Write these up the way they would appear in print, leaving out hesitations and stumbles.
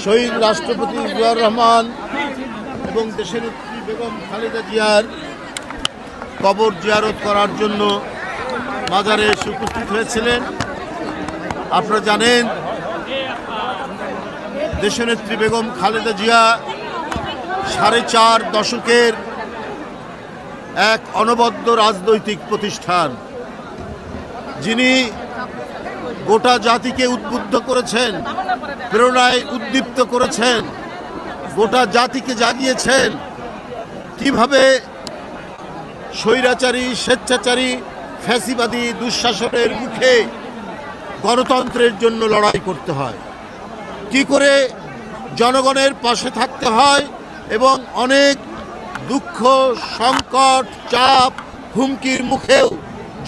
শহীদ রাষ্ট্রপতি জিয়াউর রহমান এবং দেশনেত্রী বেগম খালেদা জিয়ার কবর জিয়ারত করার জন্য মাজারে এসে উপস্থিত হয়েছিলেন। আপনারা জানেন, দেশনেত্রী বেগম খালেদা জিয়া 4.5 দশকের এক অনবদ্য রাজনৈতিক প্রতিষ্ঠান, যিনি গোটা জাতিকে উদ্বুদ্ধ করেছেন, প্রেরণায় উদ্দীপ্ত করেছেন, গোটা জাতিকে জাগিয়েছেন কিভাবে স্বৈরাচারী, স্বেচ্ছাচারী, ফ্যাসিবাদী দুঃশাসনের মুখে গণতন্ত্রের জন্য লড়াই করতে হয়, কি করে জনগণের পাশে থাকতে হয় এবং অনেক দুঃখ, সংকট, চাপ, হুমকির মুখেও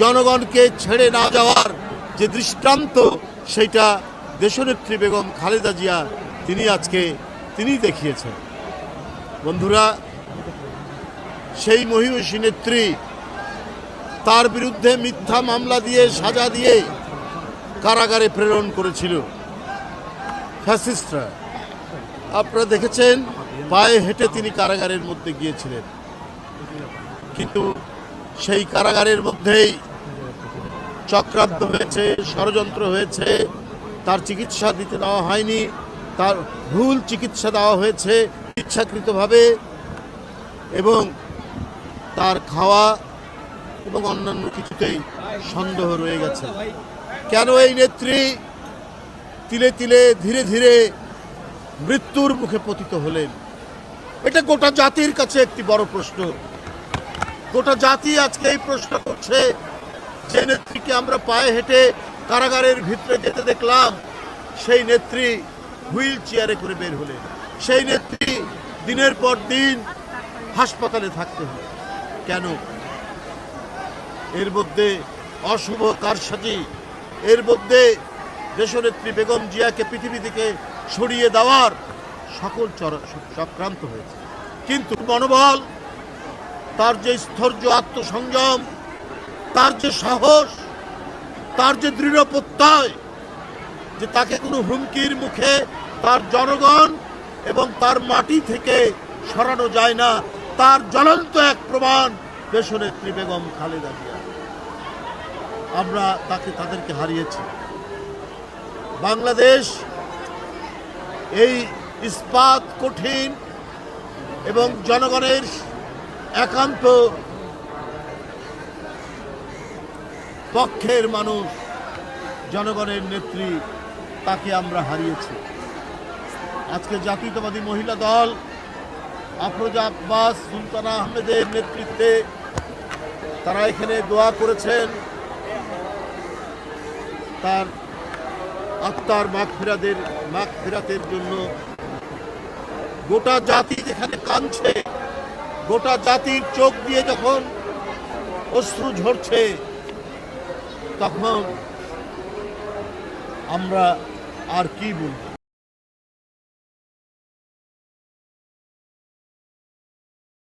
জনগণকে ছেড়ে না যাওয়ার যে দৃষ্টান্ত, সেইটা দেশনেত্রী বেগম খালেদা জিয়া তিনি দেখিয়েছেন। বন্ধুরা, সেই মহিষী নেত্রী, তার বিরুদ্ধে মিথ্যা মামলা দিয়ে, সাজা দিয়ে কারাগারে প্রেরণ করেছিল ফ্যাসিস্টরা। আপনারা দেখেছেন, পায়ে হেঁটে তিনি কারাগারের মধ্যে গিয়েছিলেন, কিন্তু সেই কারাগারের মধ্যেই চক্রান্ত হয়েছে, ষড়যন্ত্র হয়েছে, তার চিকিৎসা দিতে দেওয়া হয়নি, তার ভুল চিকিৎসা দেওয়া হয়েছে ইচ্ছাকৃতভাবে, এবং তার খাওয়া এবং অন্যান্য কিছুতেই সন্দেহ রয়ে গেছে। কেন এই নেত্রী তিলে তিলে ধীরে ধীরে মৃত্যুর মুখে পতিত হলেন? এটা গোটা জাতির কাছে একটি বড় প্রশ্ন। গোটা জাতি আজকে এই প্রশ্ন করছে, যে নেত্রীকে আমরা পায়ে হেঁটে কারাগারের ভিতরে যেতে দেখলাম, সেই নেত্রী হুইল চেয়ারে করে বের হলেন, সেই নেত্রী দিনের পর দিন হাসপাতালে থাকতে হল। কেন? এর মধ্যে অশুভ কারসাজি, এর মধ্যে দেশনেত্রী বেগম জিয়াকে পৃথিবী থেকে সরিয়ে দেওয়ার সকল চক্রান্ত হয়েছে। কিন্তু মনোবল, তার যে স্থৈর্য, আত্মসংযম, তার যে সাহস, তার যে দৃঢ় প্রত্যয় যে তাকে কোনো হুমকির মুখে তার জনগণ এবং তার মাটি থেকে সরানো যায় না, তার জ্বলন্ত এক প্রমাণ দেশনেত্রী বেগম খালেদা জিয়া। আমরা তাদেরকে হারিয়েছি। বাংলাদেশ এই ইস্পাত কঠিন এবং জনগণের একান্ত পক্ষের মানুষ, জনগণের নেত্রী, তাকে আমরা হারিয়েছি। আজকে জাতীয়তাবাদী মহিলা দল আফরোজা আব্বাস, সুলতানা আহমেদের নেতৃত্বে তারা এখানে দোয়া করেছেন তার আত্মার মাগফিরাতের জন্য। গোটা জাতি যেখানে কাঁদছে, গোটা জাতির চোখ দিয়ে যখন অশ্রু ঝরছে, তখন আমরা আর কি বলব?